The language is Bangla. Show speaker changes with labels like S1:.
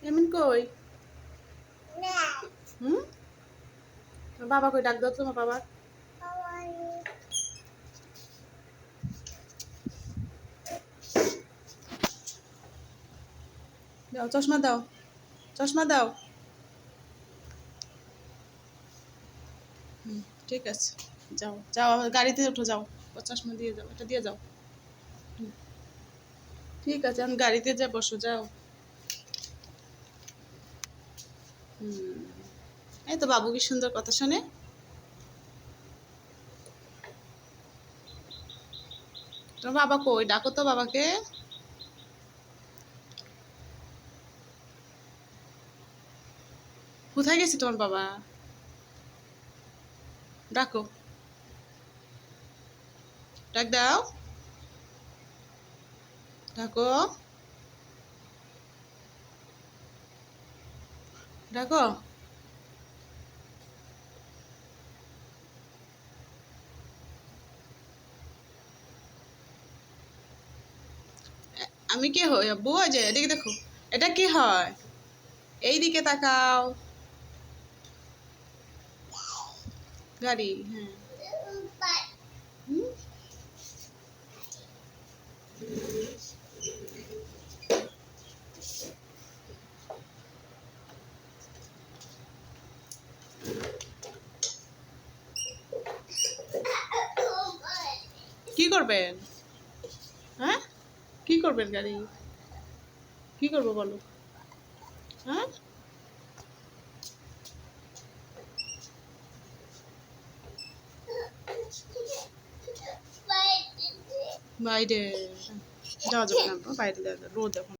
S1: এমন কই? হুম? তোমার বাবা কই? ডাক দাও তো তোমার বাবা। দাও চশমা দাও, চশমা দাও। হুম, ঠিক আছে, যাও যাও, আবার গাড়িতে উঠো, যাও। ও চশমা দিয়ে যাও, এটা দিয়ে যাও। হুম, ঠিক আছে, আমি গাড়িতে যা, বসো, যাও। হুম, এই তো বাবু কি সুন্দর কথা শোনে। তোমার বাবা কই? ডাকো তো বাবাকে। কোথায় গেছে তোমার বাবা? ডাকো, ডাক দাও, ডাকো, ডাকো। আমি কে হই আব্বু? ওই যে এদিকে দেখো, এটা কি হয়? এই দিকে তাকাও। গাড়ি, হ্যাঁ। হুম? কি করবেন? হ্যাঁ, কি করবেন গাড়ি? কি করবো বলো? হ্যাঁ, বাইরে যাওয়া যাবে না, বাইরে রোদ এখন।